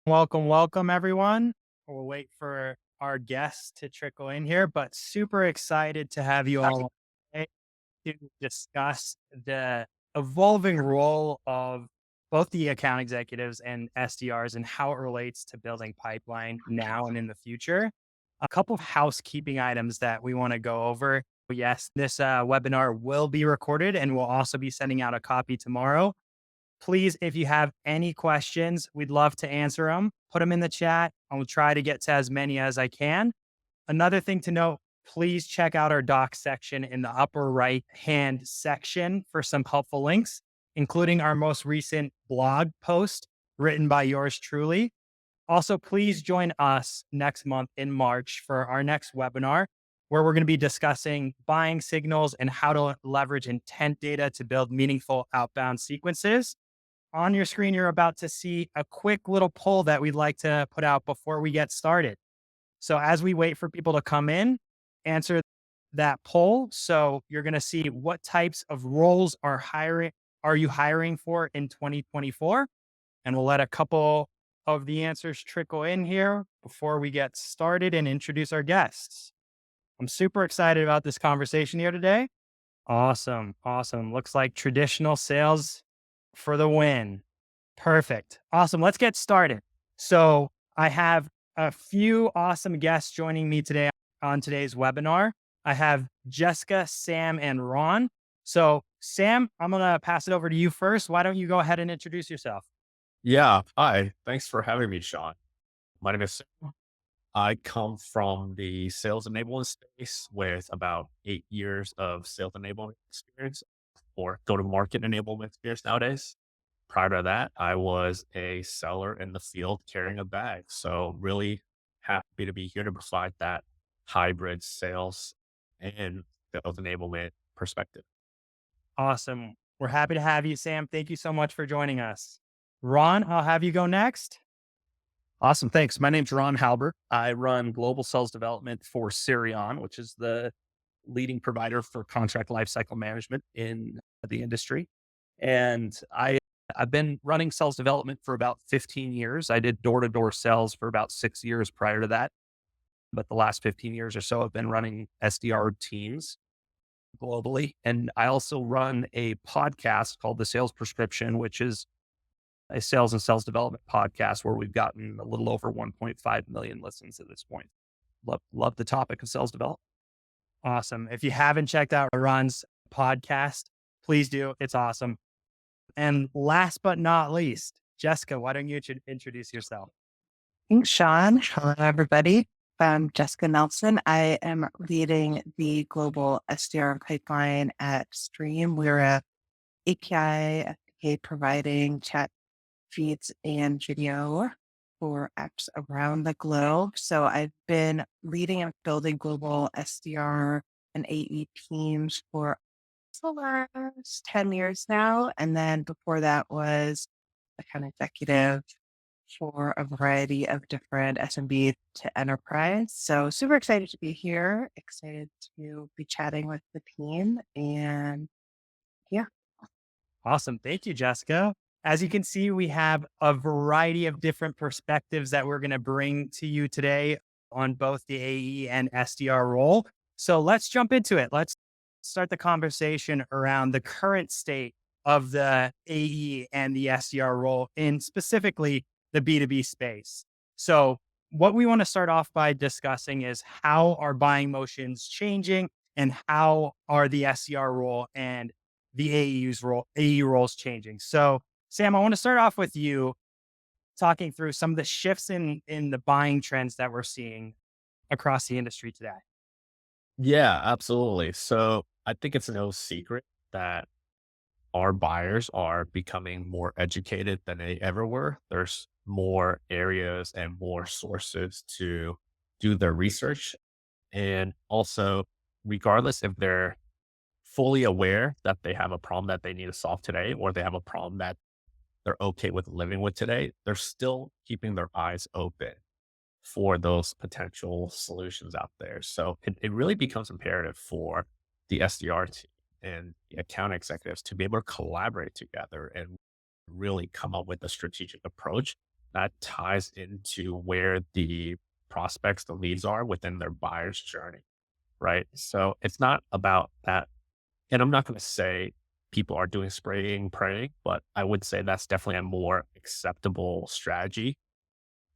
Welcome, everyone. We'll wait for our guests to trickle in here, but super excited to have you all today to discuss the evolving role of both the account executives and SDRs and how it relates to building pipeline now and in the future. A couple of housekeeping items that we want to go over. Yes, this webinar will be recorded and we'll also be sending out a copy tomorrow. Please, if you have any questions, we'd love to answer them. Put them in the chat. I'll try to get to as many as I can. Another thing to note, please check out our docs section in the upper right hand section for some helpful links, including our most recent blog post written by yours truly. Also, please join us next month in March for our next webinar, where we're going to be discussing buying signals and how to leverage intent data to build meaningful outbound sequences. On your screen, you're about to see a quick little poll that we'd like to put out before we get started. So as we wait for people to come in, answer that poll. So you're going to see what types of roles are you hiring for in 2024? And we'll let a couple of the answers trickle in here before we get started and introduce our guests. I'm super excited about this conversation here today. Awesome. Looks like traditional sales for the win. Perfect. Awesome. Let's get started. So I have a few awesome guests joining me today on today's webinar. I have Jessica, Sam, and Ron. So Sam, I'm going to pass it over to you first. Why don't you go ahead and introduce yourself? Yeah. Hi. Thanks for having me, Sean. My name is Sam. I come from the sales enablement space with about 8 years of sales enablement experience or go to market enablement experience nowadays. Prior to that, I was a seller in the field carrying a bag. So, really happy to be here to provide that hybrid sales and sales enablement perspective. Awesome. We're happy to have you, Sam. Thank you so much for joining us. Ron, I'll have you go next. Awesome. Thanks. My name's Ron Halbert. I run global sales development for Sirion, which is the leading provider for contract lifecycle management in the industry. And I've been running sales development for about 15 years. I did door to door sales for about 6 years prior to that. But the last 15 years or so, I've been running SDR teams globally. And I also run a podcast called The Sales Prescription, which is a sales and sales development podcast where we've gotten a little over 1.5 million listens at this point. Love the topic of sales development. Awesome. If you haven't checked out Ron's podcast, please do. It's awesome. And last but not least, Jessica, why don't you introduce yourself? Thanks, Sean. Hello, everybody. I'm Jessica Nelson. I am leading the global SDR pipeline at Stream. We're a API SDK providing chat feeds and video for apps around the globe. So I've been leading and building global SDR and AE teams for the last 10 years now. And then before that was account executive for a variety of different SMB to enterprise. So super excited to be here, excited to be chatting with the team. And yeah. Awesome. Thank you, Jessica. As you can see, we have a variety of different perspectives that we're going to bring to you today on both the AE and SDR role. So let's jump into it. Let's start the conversation around the current state of the AE and the SDR role in specifically the B2B space. So what we want to start off by discussing is how are buying motions changing and how are the SDR role and the AE roles changing. So Sam, I want to start off with you talking through some of the shifts in the buying trends that we're seeing across the industry today. Yeah, absolutely. So, I think it's no secret that our buyers are becoming more educated than they ever were. There's more areas and more sources to do their research. And also, regardless if they're fully aware that they have a problem that they need to solve today, or they have a problem that they're okay with living with today, they're still keeping their eyes open for those potential solutions out there. So it really becomes imperative for the SDR team and the account executives to be able to collaborate together and really come up with a strategic approach, that ties into where the prospects, the leads are within their buyer's journey, right? So it's not about that. And I'm not going to say people are doing spraying, praying, but I would say that's definitely a more acceptable strategy,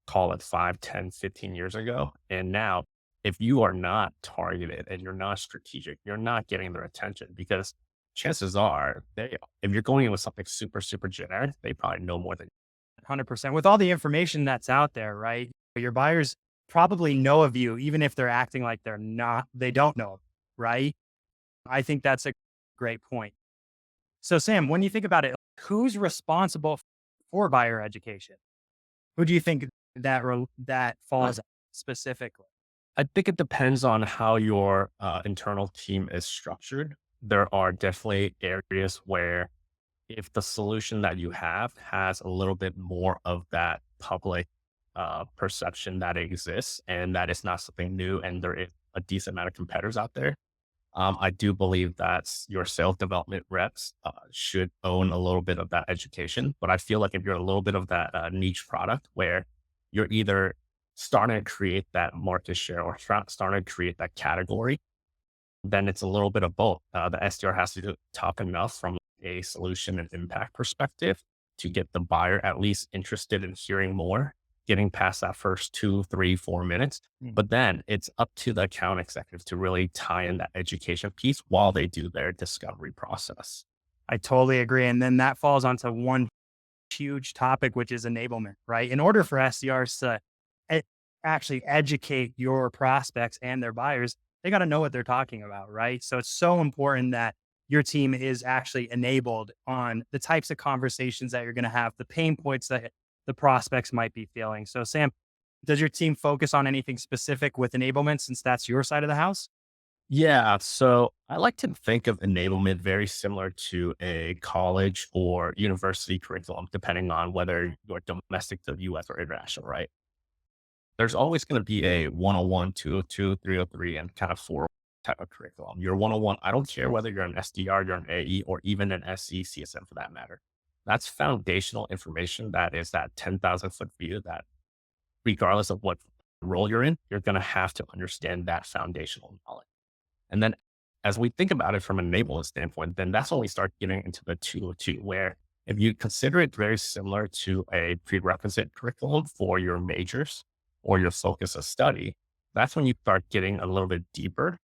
call it 5, 10, 15 years ago. And now, if you are not targeted and you're not strategic, you're not getting their attention because chances are if you're going in with something super, super generic, they probably know more than 100%. With all the information that's out there, right? Your buyers probably know of you, even if they're acting like they don't know, right? I think that's a great point. So, Sam, when you think about it, who's responsible for buyer education? Who do you think that falls specifically? I think it depends on how your internal team is structured. There are definitely areas where if the solution that you have has a little bit more of that public perception that exists and that it's not something new and there is a decent amount of competitors out there, I do believe that your sales development reps should own a little bit of that education. But I feel like if you're a little bit of that niche product where you're either starting to create that market share or starting to create that category, then it's a little bit of both. The SDR has to do talk enough from a solution and impact perspective to get the buyer at least interested in hearing more, getting past that first 2, 3, 4 minutes. Mm. But then it's up to the account executive to really tie in that education piece while they do their discovery process. I totally agree. And then that falls onto one huge topic, which is enablement, right? In order for SDRs to e- actually educate your prospects and their buyers, they got to know what they're talking about, right? So it's so important that your team is actually enabled on the types of conversations that you're going to have, the pain points that the prospects might be feeling. So, Sam, does your team focus on anything specific with enablement since that's your side of the house? Yeah. So I like to think of enablement very similar to a college or university curriculum, depending on whether you're domestic to the US or international, right? There's always going to be a 101, 202, 303, and kind of four type of curriculum. Your 101, I don't care whether you're an SDR, you're an AE, or even an SE, CSM for that matter. That's foundational information that is that 10,000-foot view that regardless of what role you're in, you're going to have to understand that foundational knowledge. And then as we think about it from an enablement standpoint, then that's when we start getting into the 202, where if you consider it very similar to a prerequisite curriculum for your majors or your focus of study, that's when you start getting a little bit deeper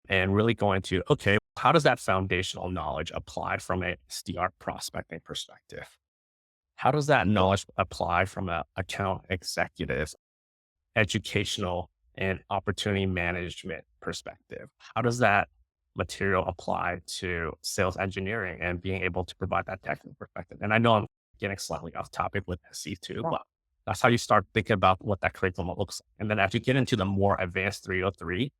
and really going to, okay, how does that foundational knowledge apply from a SDR prospecting perspective? How does that knowledge apply from an account executive educational and opportunity management perspective? How does that material apply to sales engineering and being able to provide that technical perspective? And I know I'm getting slightly off topic with SC2, but that's how you start thinking about what that curriculum looks like. And then as you get into the more advanced 303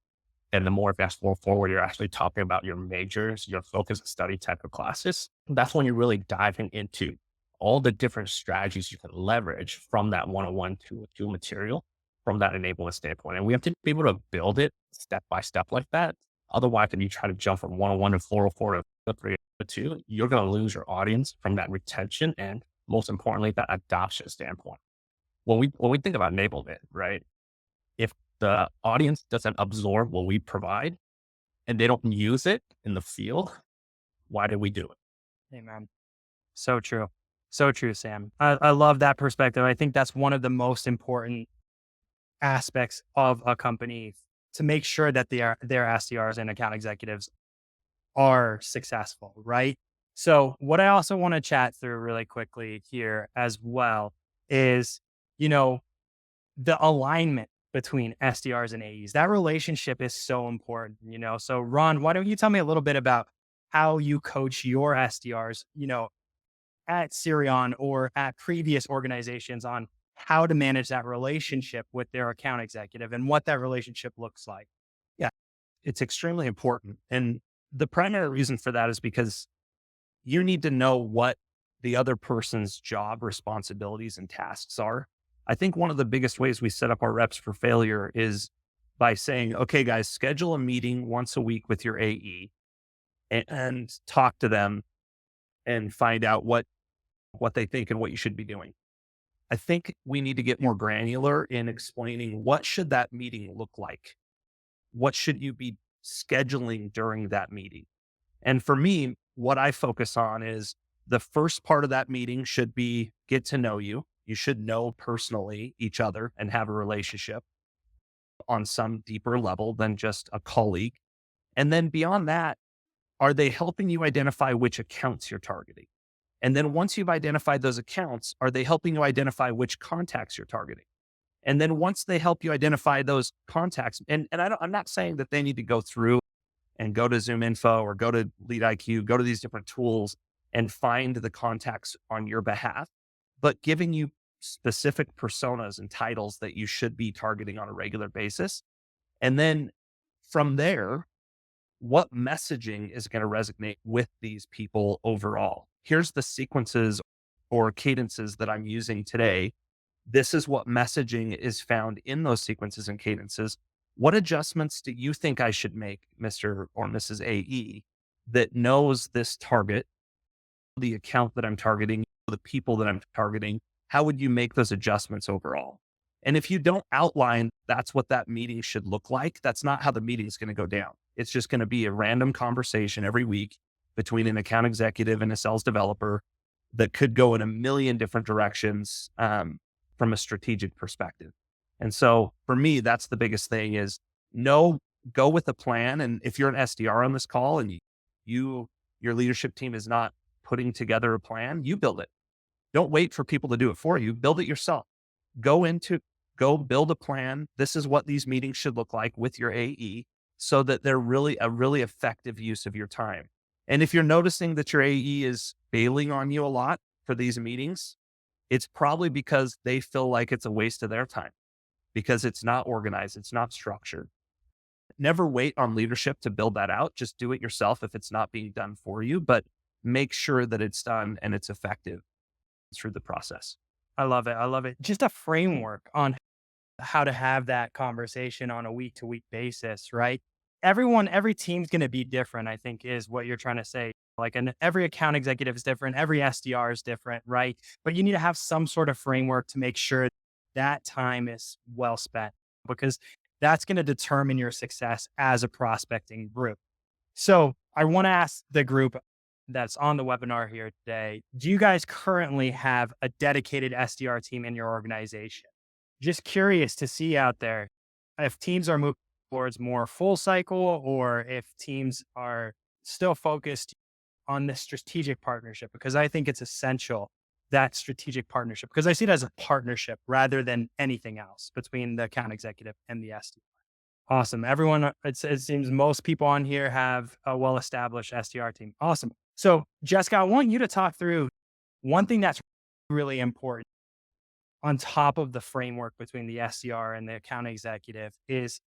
and the more advanced 404, where you're actually talking about your majors, your focus study type of classes, that's when you're really diving into all the different strategies you can leverage from that 101, 202 material from that enablement standpoint. And we have to be able to build it step by step like that. Otherwise, if you try to jump from 101 to 404 to 302, you're going to lose your audience from that retention and most importantly, that adoption standpoint. When we think about enablement, right? If the audience doesn't absorb what we provide and they don't use it in the field, why did we do it? Amen. So true. So true, Sam. I love that perspective. I think that's one of the most important aspects of a company to make sure that their SDRs and account executives are successful, right? So what I also want to chat through really quickly here as well is, you know, the alignment between SDRs and AEs. That relationship is so important, you know. So Ron, why don't you tell me a little bit about how you coach your SDRs, you know, at Sirion or at previous organizations on how to manage that relationship with their account executive and what that relationship looks like. Yeah, it's extremely important. And the primary reason for that is because you need to know what the other person's job responsibilities and tasks are. I think one of the biggest ways we set up our reps for failure is by saying, okay, guys, schedule a meeting once a week with your AE and talk to them and find out what they think and what you should be doing. I think we need to get more granular in explaining what should that meeting look like? What should you be scheduling during that meeting? And for me, what I focus on is the first part of that meeting should be get to know you. You should know personally each other and have a relationship on some deeper level than just a colleague. And then beyond that, are they helping you identify which accounts you're targeting? And then once you've identified those accounts, are they helping you identify which contacts you're targeting? And then once they help you identify those contacts, and I'm not saying that they need to go through and go to Zoom Info or go to LeadIQ, go to these different tools and find the contacts on your behalf, but giving you specific personas and titles that you should be targeting on a regular basis. And then from there, what messaging is going to resonate with these people overall? Here's the sequences or cadences that I'm using today. This is what messaging is found in those sequences and cadences. What adjustments do you think I should make, Mr. or Mrs. AE, that knows this target, the account that I'm targeting, the people that I'm targeting? How would you make those adjustments overall? And if you don't outline that's what that meeting should look like, that's not how the meeting is going to go down. It's just going to be a random conversation every week between an account executive and a sales developer that could go in a million different directions from a strategic perspective. And so for me, that's the biggest thing is go with a plan. And if you're an SDR on this call and your leadership team is not putting together a plan, you build it. Don't wait for people to do it for you. Build it yourself. Go build a plan. This is what these meetings should look like with your AE so that they're really a really effective use of your time. And if you're noticing that your AE is bailing on you a lot for these meetings, it's probably because they feel like it's a waste of their time because it's not organized. It's not structured. Never wait on leadership to build that out. Just do it yourself if it's not being done for you, but make sure that it's done and it's effective through the process. I love it. I love it. Just a framework on how to have that conversation on a week to week basis, right? Every team's going to be different, I think is what you're trying to say. Like, and every account executive is different. Every SDR is different, right? But you need to have some sort of framework to make sure that time is well spent because that's going to determine your success as a prospecting group. So I want to ask the group that's on the webinar here today, do you guys currently have a dedicated SDR team in your organization? Just curious to see out there if teams are moving towards more full cycle or if teams are still focused on this strategic partnership, because I think it's essential, that strategic partnership, because I see it as a partnership rather than anything else between the account executive and the SDR. Awesome. Everyone, it seems most people on here have a well-established SDR team. Awesome. So Jessica, I want you to talk through one thing that's really important on top of the framework between the SDR and the account executive is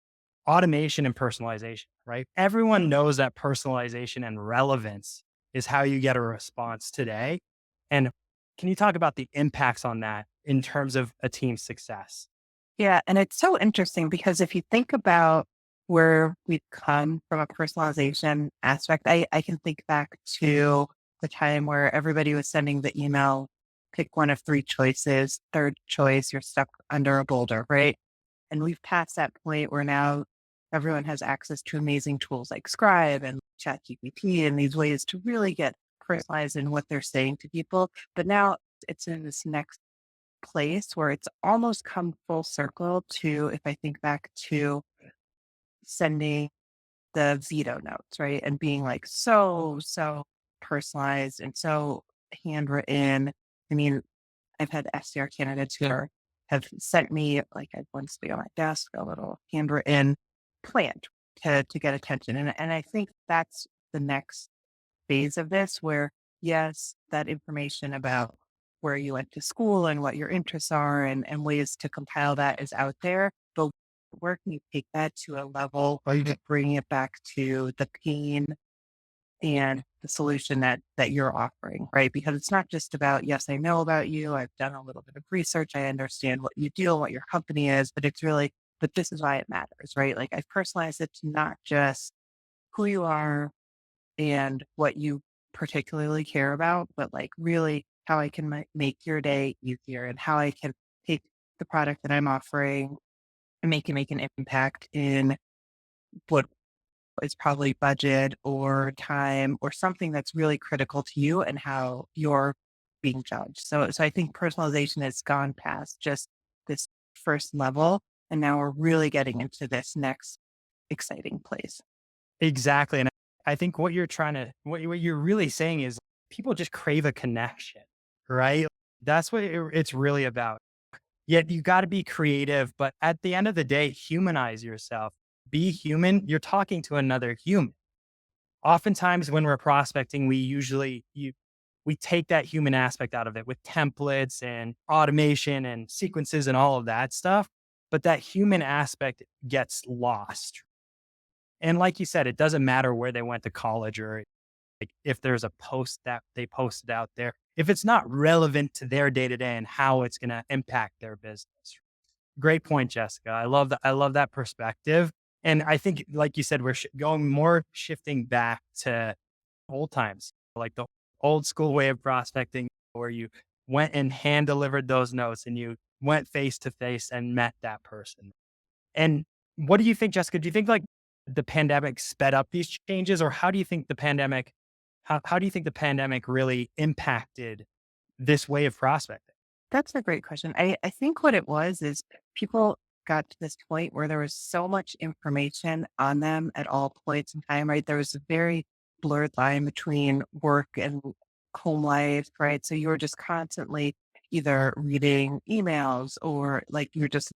automation and personalization, right? Everyone knows that personalization and relevance is how you get a response today. And can you talk about the impacts on that in terms of a team's success? Yeah. And it's so interesting because if you think about where we've come from a personalization aspect, I can think back to the time where everybody was sending the email, pick one of three choices, third choice, you're stuck under a boulder, right? And we've passed that point where now everyone has access to amazing tools like Scribe and ChatGPT and these ways to really get personalized in what they're saying to people. But now it's in this next place where it's almost come full circle to, if I think back to sending the veto notes, right? And being like so personalized and so handwritten. I mean, I've had SDR candidates have sent me, like I'd once be on my desk, a little handwritten plan to get attention. And I think that's the next phase of this where, yes, that information about where you went to school and what your interests are and ways to compile that is out there. But where can you take that to a level where you bring it back to the pain and the solution that you're offering, right? Because it's not just about, yes, I know about you, I've done a little bit of research, I understand what you do, what your company is, but it's really, but this is why it matters, right? Like I've personalized it to not just who you are and what you particularly care about, but like really how I can make your day easier and how I can take the product that I'm offering and make an impact in what is probably budget or time or something that's really critical to you and how you're being judged. So I think personalization has gone past just this first level, and now we're really getting into this next exciting place. Exactly. And I think what you're trying to, what you're really saying is people just crave a connection, right? That's what it's really about. Yet you got to be creative, but at the end of the day, humanize yourself. Be human. You're talking to another human. Oftentimes when we're prospecting, we take that human aspect out of it with templates and automation and sequences and all of that stuff. But that human aspect gets lost. And like you said, it doesn't matter where they went to college or like if there's a post that they posted out there, if it's not relevant to their day to day and how it's going to impact their business. Great point, Jessica. I love that perspective. And I think, like you said, we're going more shifting back to old times, like the old school way of prospecting, where you went and hand delivered those notes and you went face to face and met that person. And what do you think, Jessica? Do you think like the pandemic sped up these changes, or how do you think the pandemic, how do you think the pandemic really impacted this way of prospecting? That's a great question. I think what it was is people got to this point where there was so much information on them at all points in time, right? There was a very blurred line between work and home life, right? So you were just constantly either reading emails or like you're just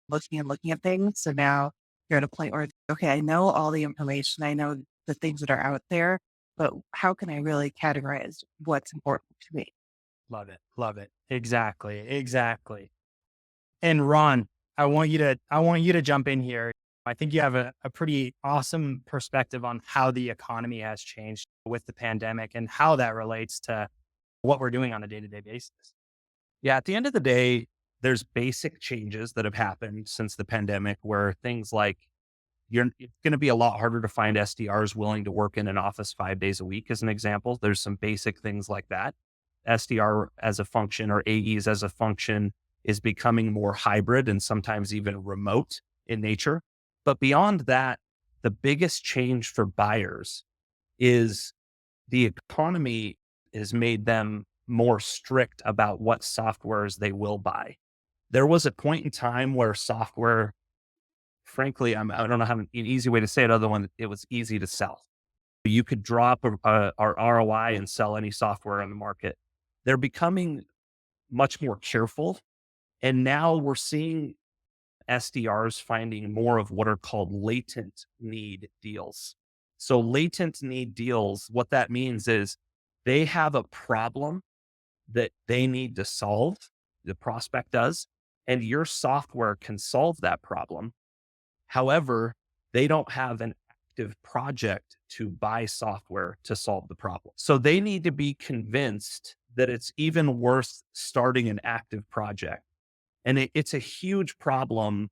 looking and looking at things. So now you're at a point where, okay, I know all the information, I know the things that are out there, but how can I really categorize what's important to me? Love it. Love it. Exactly. Exactly. And Ron, I want you to jump in here. I think you have a pretty awesome perspective on how the economy has changed with the pandemic and how that relates to what we're doing on a day-to-day basis. Yeah, at the end of the day, there's basic changes that have happened since the pandemic where things like it's going to be a lot harder to find SDRs willing to work in an office 5 days a week, as an example. There's some basic things like that. SDR as a function or AEs as a function is becoming more hybrid and sometimes even remote in nature. But beyond that, the biggest change for buyers is the economy has made them more strict about what softwares they will buy. There was a point in time where software, frankly, I don't know how an easy way to say it other than it was easy to sell. You could drop our ROI and sell any software on the market. They're becoming much more careful. And now we're seeing SDRs finding more of what are called latent need deals. So latent need deals, what that means is they have a problem that they need to solve, the prospect does, and your software can solve that problem. However, they don't have an active project to buy software to solve the problem. So they need to be convinced that it's even worth starting an active project. And it's a huge problem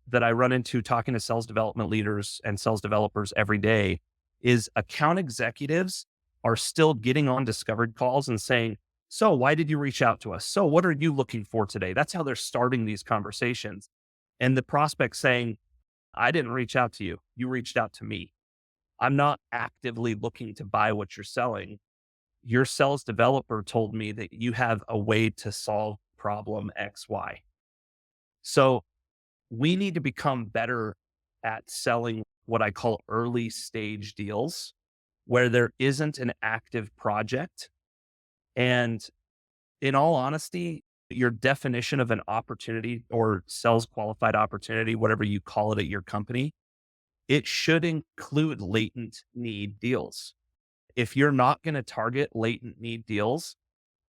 that I run into talking to sales development leaders and sales developers every day is account executives are still getting on discovery calls and saying, so why did you reach out to us? So what are you looking for today? That's how they're starting these conversations. And the prospect saying, I didn't reach out to you. You reached out to me. I'm not actively looking to buy what you're selling. Your sales developer told me that you have a way to solve problem XY. So we need to become better at selling what I call early stage deals where there isn't an active project. And in all honesty, your definition of an opportunity or sales qualified opportunity, whatever you call it at your company, it should include latent need deals. If you're not going to target latent need deals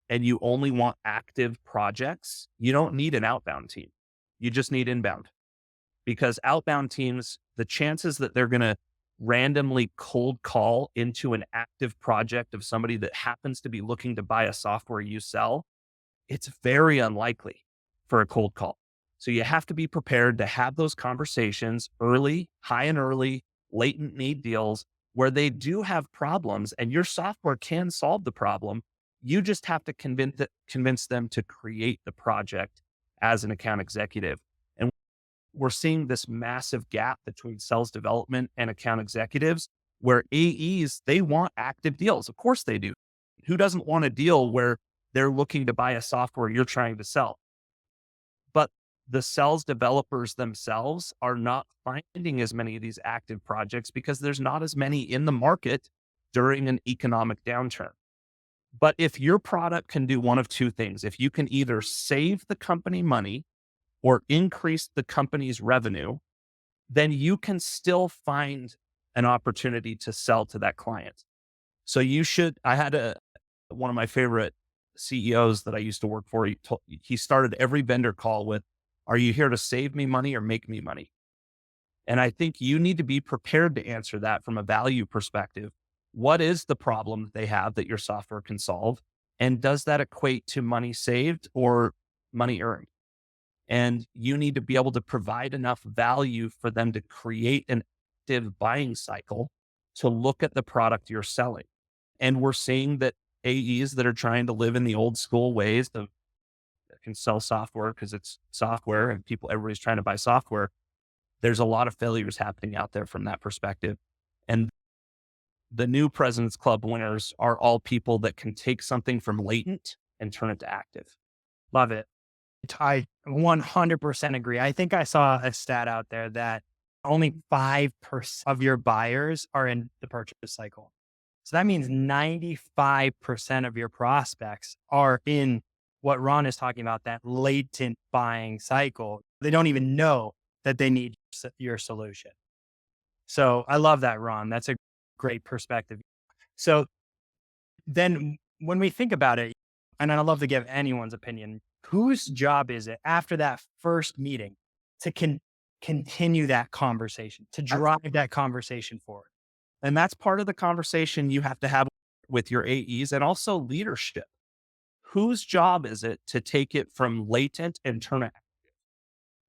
and you only want active projects, you don't need an outbound team. You just need inbound. Because outbound teams, the chances that they're going to randomly cold call into an active project of somebody that happens to be looking to buy a software you sell, it's very unlikely for a cold call. So you have to be prepared to have those conversations early, high and early, latent need deals where they do have problems and your software can solve the problem. You just have to convince them to create the project as an account executive. And we're seeing this massive gap between sales development and account executives where AEs, they want active deals. Of course they do. Who doesn't want a deal where they're looking to buy a software you're trying to sell? But the sales developers themselves are not finding as many of these active projects because there's not as many in the market during an economic downturn. But if your product can do one of two things, if you can either save the company money or increase the company's revenue, then you can still find an opportunity to sell to that client. So I had one of my favorite CEOs that I used to work for. He started every vendor call with, "Are you here to save me money or make me money?" And I think you need to be prepared to answer that from a value perspective. What is the problem that they have that your software can solve? And does that equate to money saved or money earned? And you need to be able to provide enough value for them to create an active buying cycle to look at the product you're selling. And we're seeing that AEs that are trying to live in the old school ways of can sell software because it's software and everybody's trying to buy software. There's a lot of failures happening out there from that perspective. And the new President's Club winners are all people that can take something from latent and turn it to active. Love it. I 100% agree. I think I saw a stat out there that only 5% of your buyers are in the purchase cycle. So that means 95% of your prospects are in what Ron is talking about, that latent buying cycle. They don't even know that they need your solution. So I love that, Ron. That's a great perspective. So then when we think about it, and I love to give anyone's opinion, whose job is it after that first meeting to continue that conversation, to drive that conversation forward? And that's part of the conversation you have to have with your AEs and also leadership. Whose job is it to take it from latent and turn it active?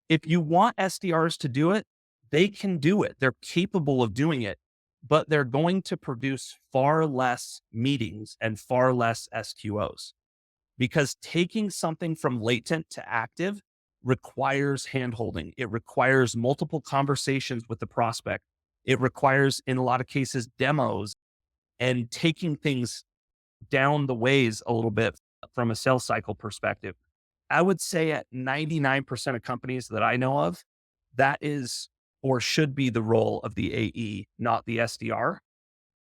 If you want SDRs to do it, they can do it. They're capable of doing it, but they're going to produce far less meetings and far less SQOs because taking something from latent to active requires handholding. It requires multiple conversations with the prospect. It requires, in a lot of cases, demos and taking things down the ways a little bit from a sales cycle perspective. I would say at 99% of companies that I know of, that is or should be the role of the AE, not the SDR.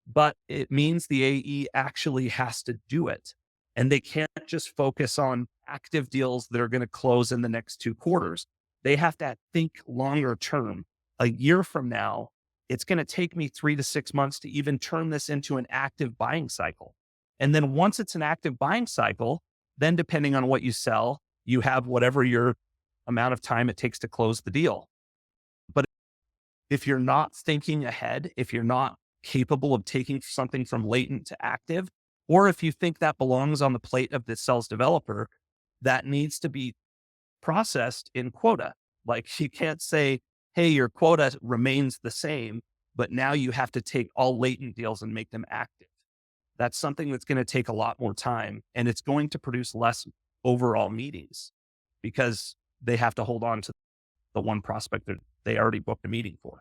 But it means the AE actually has to do it. And they can't just focus on active deals that are going to close in the next 2 quarters. They have to think longer term. A year from now, it's going to take me 3 to 6 months to even turn this into an active buying cycle. And then once it's an active buying cycle, then depending on what you sell, you have whatever your amount of time it takes to close the deal. But if you're not thinking ahead, if you're not capable of taking something from latent to active, or if you think that belongs on the plate of the sales developer, that needs to be processed in quota. Like you can't say, hey, your quota remains the same, but now you have to take all latent deals and make them active. That's something that's going to take a lot more time and it's going to produce less overall meetings because they have to hold on to the one prospect that they already booked a meeting for.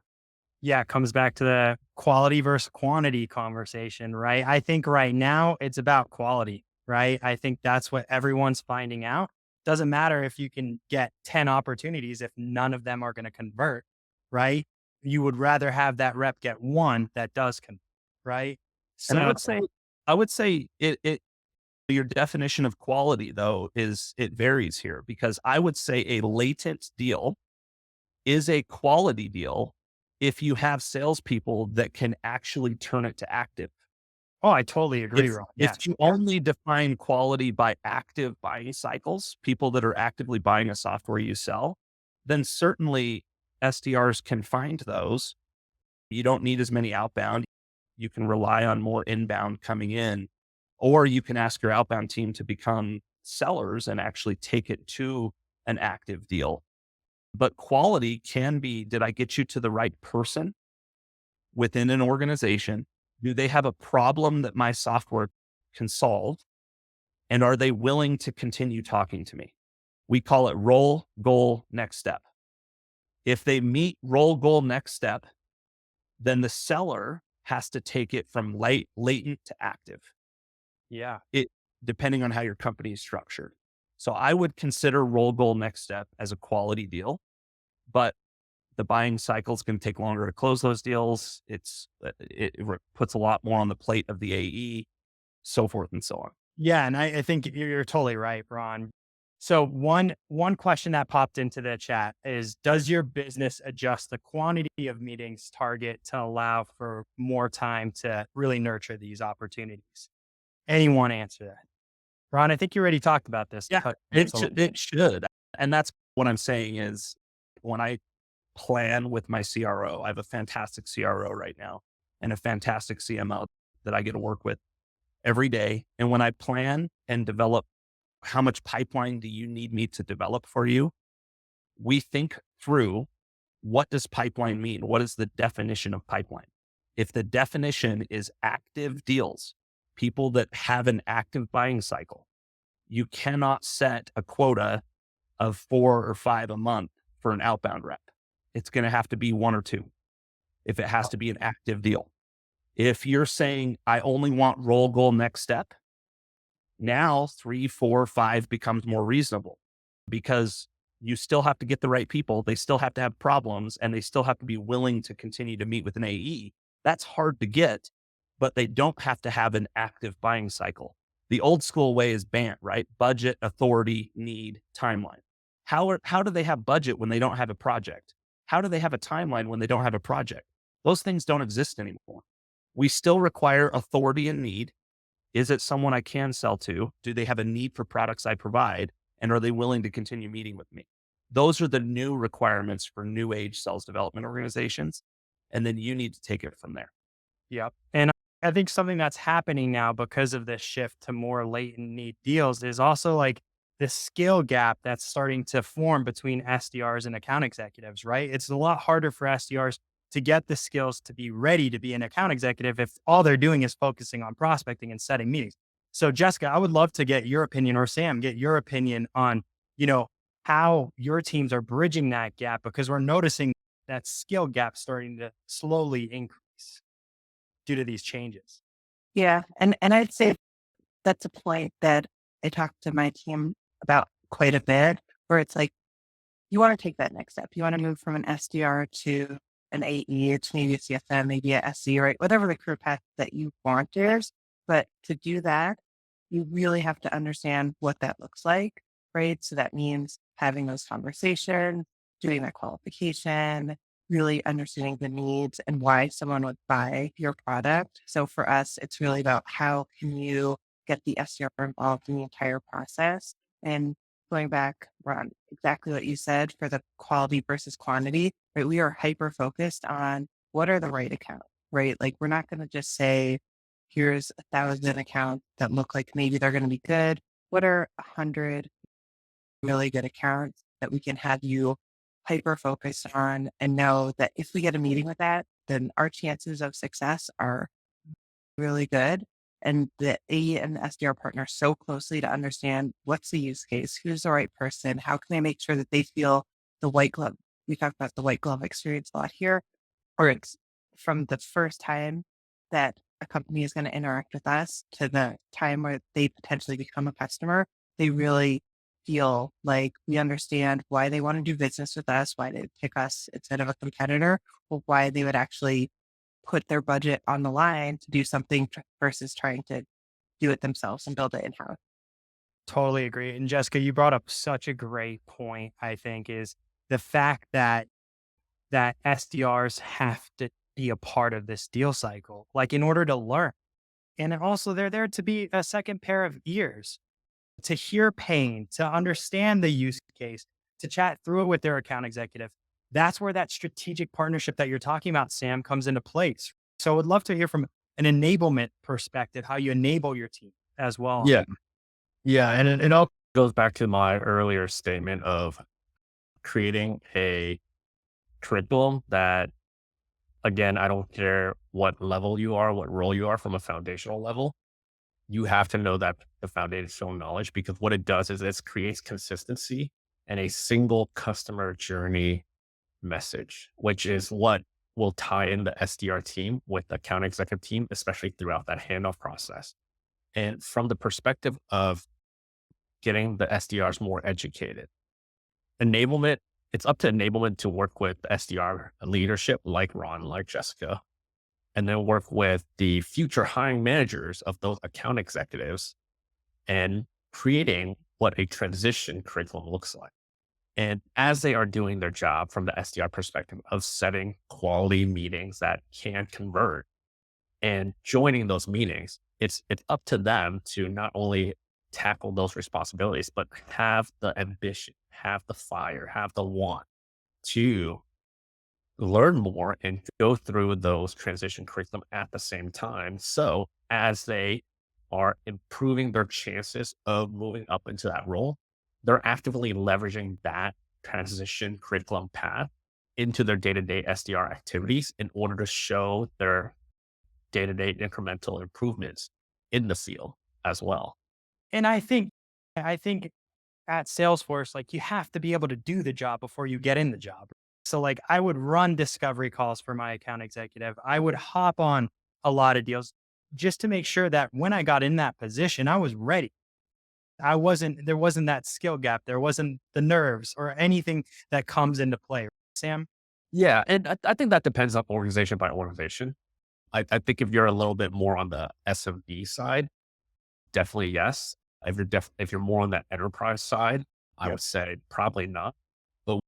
Yeah, it comes back to the quality versus quantity conversation, right? I think right now it's about quality, right? I think that's what everyone's finding out. Doesn't matter if you can get 10 opportunities if none of them are going to convert, right? You would rather have that rep get one that does convert, right? And So I would say your definition of quality though it varies here because I would say a latent deal is a quality deal if you have salespeople that can actually turn it to active. oh, I totally agree, Ron. Yes. If you only define quality by active buying cycles, people that are actively buying a software you sell, then certainly SDRs can find those. You don't need as many outbound. You can rely on more inbound coming in, or you can ask your outbound team to become sellers and actually take it to an active deal. But quality can be, did I get you to the right person within an organization? Do they have a problem that my software can solve? And are they willing to continue talking to me? We call it role, goal, next step. If they meet role, goal, next step, then the seller has to take it from latent to active. Yeah. It depending on how your company is structured. So I would consider role, goal, next step as a quality deal, but the buying cycle is going to take longer to close those deals. It puts a lot more on the plate of the AE, so forth and so on. Yeah, and I think you're totally right, Ron. So one question that popped into the chat is, does your business adjust the quantity of meetings target to allow for more time to really nurture these opportunities? Anyone answer that? Ron, I think you already talked about this. Yeah, it should. And that's what I'm saying is when I plan with my CRO, I have a fantastic CRO right now and a fantastic CMO that I get to work with every day. And when I plan and develop how much pipeline do you need me to develop for you, we think through what does pipeline mean? What is the definition of pipeline? If the definition is active deals, people that have an active buying cycle, you cannot set a quota of 4 or 5 a month for an outbound rep. It's going to have to be 1 or 2 if it has to be an active deal. If you're saying, I only want role, goal, next step, now 3, 4, 5 becomes more reasonable because you still have to get the right people. They still have to have problems and they still have to be willing to continue to meet with an AE. That's hard to get, but they don't have to have an active buying cycle. The old school way is BANT, right? Budget, authority, need, timeline. How do they have budget when they don't have a project? How do they have a timeline when they don't have a project? Those things don't exist anymore. We still require authority and need. Is it someone I can sell to? Do they have a need for products I provide? And are they willing to continue meeting with me? Those are the new requirements for new age sales development organizations. And then you need to take it from there. Yep. And I think something that's happening now because of this shift to more latent need deals is also like the skill gap that's starting to form between SDRs and account executives, right? It's a lot harder for SDRs to get the skills to be ready to be an account executive if all they're doing is focusing on prospecting and setting meetings. So Jessica, I would love to get your opinion, or Sam, get your opinion on, how your teams are bridging that gap, because we're noticing that skill gap starting to slowly increase due to these changes. Yeah. And I'd say that's a point that I talk to my team about quite a bit, where it's like, you want to take that next step. You want to move from an SDR to an AE, to maybe a CSM, maybe a SC, right? Whatever the career path that you want is. But to do that, you really have to understand what that looks like, right? So that means having those conversations, doing that qualification, really understanding the needs and why someone would buy your product. So for us, it's really about how can you get the SDR involved in the entire process. And going back, Ron, exactly what you said for the quality versus quantity, right? We are hyper focused on what are the right accounts, right? Like we're not going to just say, here's 1,000 accounts that look like maybe they're going to be good. What are 100 really good accounts that we can have you hyper focused on and know that if we get a meeting with that, then our chances of success are really good. And the AE and the SDR partner so closely to understand what's the use case, who's the right person, how can I make sure that they feel the white glove. We talked about the white glove experience a lot here, or it's from the first time that a company is going to interact with us to the time where they potentially become a customer. They really feel like we understand why they want to do business with us, why they pick us instead of a competitor, or why they would actually put their budget on the line to do something versus trying to do it themselves and build it in-house. Totally agree. And Jessica, you brought up such a great point, I think, is the fact that SDRs have to be a part of this deal cycle, like in order to learn. And also they're there to be a second pair of ears, to hear pain, to understand the use case, to chat through it with their account executive. That's where that strategic partnership that you're talking about, Sam, comes into place. So I would love to hear from an enablement perspective, how you enable your team as well. Yeah. Yeah. And it all goes back to my earlier statement of creating a curriculum that, again, I don't care what level you are, what role you are from a foundational level. you have to know that the foundational knowledge, because what it does is it creates consistency and a single customer journey message, which is what will tie in the SDR team with the account executive team, especially throughout that handoff process. And from the perspective of getting the SDRs more educated, enablement, it's up to enablement to work with the SDR leadership like Ron, like Jessica, and then work with the future hiring managers of those account executives and creating what a transition curriculum looks like. And as they are doing their job from the SDR perspective of setting quality meetings that can convert and joining those meetings, it's up to them to not only tackle those responsibilities, but have the ambition, have the fire, have the want to learn more and go through those transition curriculum at the same time. So as they are improving their chances of moving up into that role, they're actively leveraging that transition curriculum path into their day-to-day SDR activities in order to show their day-to-day incremental improvements in the field as well. And I think at Salesforce, like you have to be able to do the job before you get in the job. So like I would run discovery calls for my account executive. I would hop on a lot of deals just to make sure that when I got in that position, I was ready. There wasn't that skill gap. There wasn't the nerves or anything that comes into play. Sam? Yeah. And I think that depends on organization by organization. I think if you're a little bit more on the SMB side, definitely yes. If you're more on that enterprise side, I Yep. would say probably not. But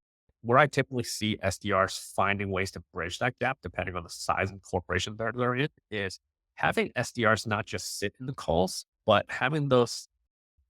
where I typically see SDRs finding ways to bridge that gap, depending on the size and corporation that they're in, is having SDRs not just sit in the calls, but having those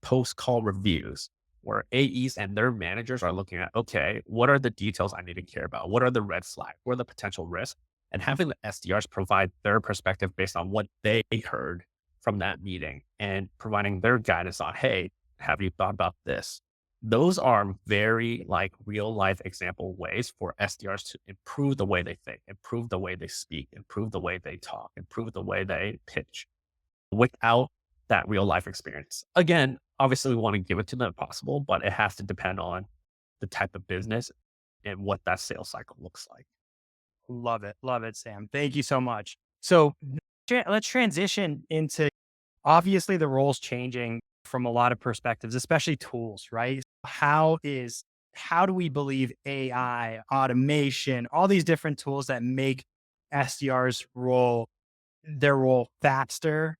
post call reviews where AEs and their managers are looking at, okay, what are the details I need to care about? What are the red flags? What are the potential risks? And having the SDRs provide their perspective based on what they heard from that meeting and providing their guidance on, hey, have you thought about this? Those are very like real life example ways for SDRs to improve the way they think, improve the way they speak, improve the way they talk, improve the way they pitch without that real life experience. Again, obviously we want to give it to them if possible, but it has to depend on the type of business and what that sales cycle looks like. Love it. Love it, Sam. Thank you so much. So let's transition into obviously the role's changing from a lot of perspectives, especially tools, right? How do we believe AI, automation, all these different tools that make SDRs their role faster,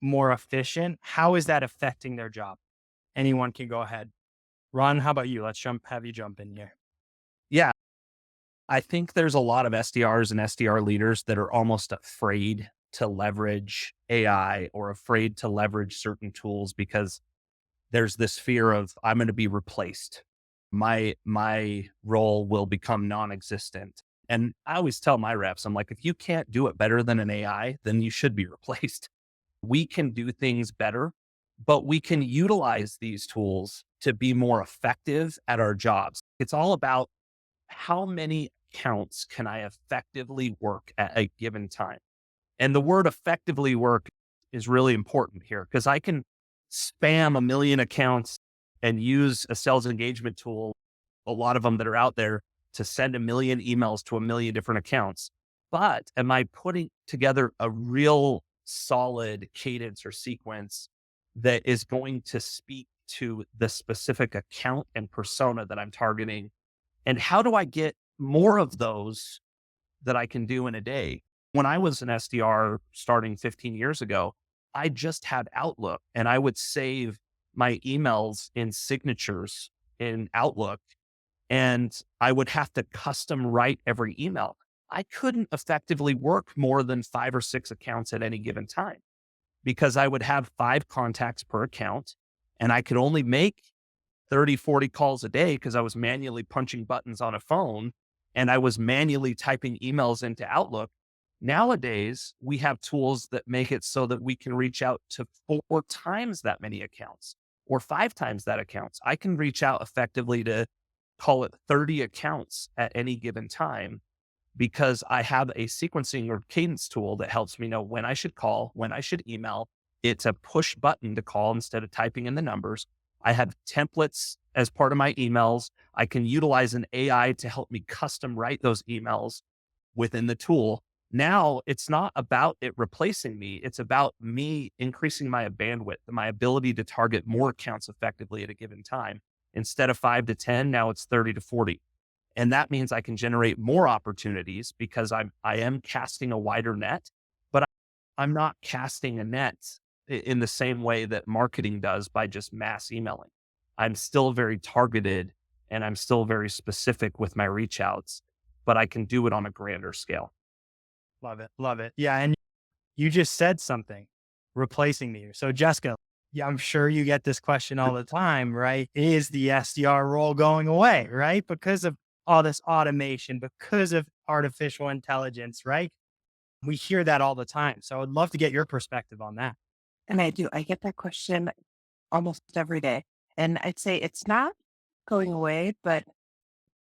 more efficient? How is that affecting their job? Anyone can go ahead. Ron, how about you? Have you jump in here. Yeah. I think there's a lot of SDRs and SDR leaders that are almost afraid to leverage AI or afraid to leverage certain tools because there's this fear of I'm going to be replaced. My role will become non-existent. And I always tell my reps, I'm like, if you can't do it better than an AI, then you should be replaced. We can do things better, but we can utilize these tools to be more effective at our jobs. It's all about how many accounts can I effectively work at a given time? And the word effectively work is really important here because I can spam a million accounts and use a sales engagement tool, a lot of them that are out there, to send a million emails to a million different accounts. But am I putting together a real solid cadence or sequence that is going to speak to the specific account and persona that I'm targeting? And how do I get more of those that I can do in a day? When I was an SDR starting 15 years ago, I just had Outlook and I would save my emails in signatures in Outlook and I would have to custom write every email. I couldn't effectively work more than 5 or 6 accounts at any given time because I would have 5 contacts per account and I could only make 30, 40 calls a day because I was manually punching buttons on a phone and I was manually typing emails into Outlook. Nowadays, we have tools that make it so that we can reach out to 4 times that many accounts or 5 times that accounts. I can reach out effectively to call it 30 accounts at any given time because I have a sequencing or cadence tool that helps me know when I should call, when I should email, It's a push button to call instead of typing in the numbers. I have templates as part of my emails. I can utilize an AI to help me custom write those emails within the tool. Now it's not about it replacing me. It's about me increasing my bandwidth, my ability to target more accounts effectively at a given time. Instead of 5 to 10, now it's 30 to 40. And that means I can generate more opportunities because I am casting a wider net, but I'm not casting a net in the same way that marketing does by just mass emailing. I'm still very targeted and I'm still very specific with my reach outs, but I can do it on a grander scale. Love it. Love it. Yeah. And you just said something, replacing me. So Jessica, yeah, I'm sure you get this question all the time, right? Is the SDR role going away, right? Because of all this automation, because of artificial intelligence, right? We hear that all the time. So I'd love to get your perspective on that. And I do. I get that question almost every day. And I'd say it's not going away, but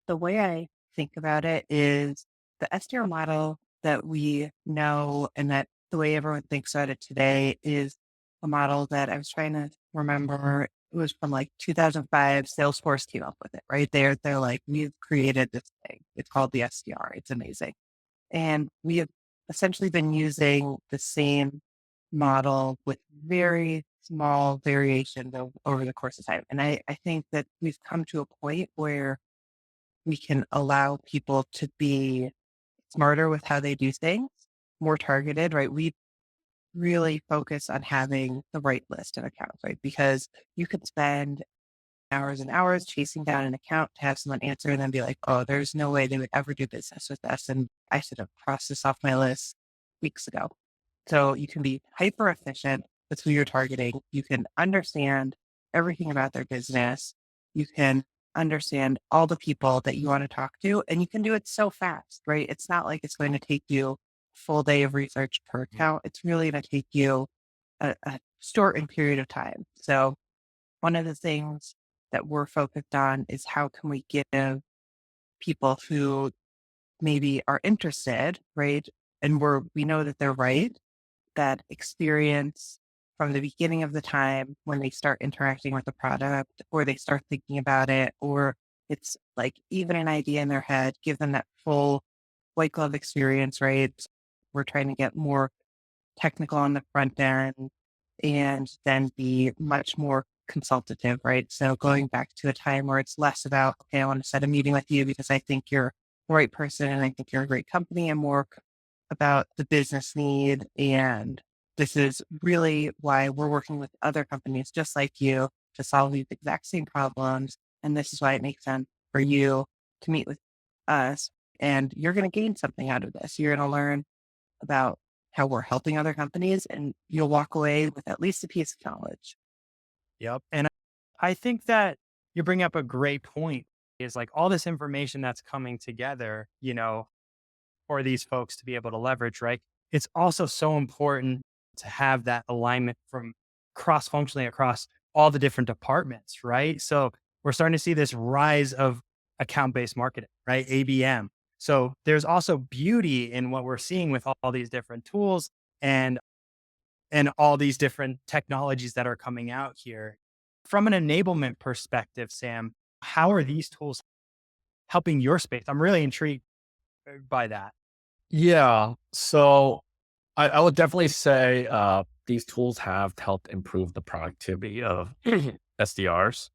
the way I think about it is the SDR model that we know and that the way everyone thinks about it today is a model that I was trying to remember. It was from like 2005. Salesforce came up with it, right? They're like, we've created this thing. It's called the SDR. It's amazing. And we have essentially been using the same model with very small variations over the course of time. And I think that we've come to a point where we can allow people to be smarter with how they do things, more targeted, right? We really focus on having the right list of accounts, right? Because you could spend hours and hours chasing down an account to have someone answer and then be like, oh, there's no way they would ever do business with us. And I should have crossed this off my list weeks ago. So you can be hyper efficient with who you're targeting. You can understand everything about their business. You can understand all the people that you want to talk to, and you can do it so fast, right? It's not like it's going to take you a full day of research per account. It's really going to take you a short period of time. So one of the things that we're focused on is how can we give people who maybe are interested, right? And we know that they're right, that experience from the beginning of the time when they start interacting with the product or they start thinking about it, or it's like even an idea in their head, give them that full white glove experience, right? We're trying to get more technical on the front end and then be much more consultative, right? So going back to a time where it's less about, okay, I want to set a meeting with you because I think you're the right person and I think you're a great company, and more about the business need. And this is really why we're working with other companies just like you to solve these exact same problems. And this is why it makes sense for you to meet with us. And you're going to gain something out of this. You're going to learn about how we're helping other companies, and you'll walk away with at least a piece of knowledge. Yep. And I think that you bring up a great point is like all this information that's coming together, for these folks to be able to leverage, right? It's also so important to have that alignment from cross functionally across all the different departments, right? So we're starting to see this rise of account based marketing, right? ABM. So there's also beauty in what we're seeing with all these different tools and all these different technologies that are coming out here. From an enablement perspective, Sam, how are these tools helping your space? I'm really intrigued by that. Yeah. So I would definitely say these tools have helped improve the productivity of SDRs.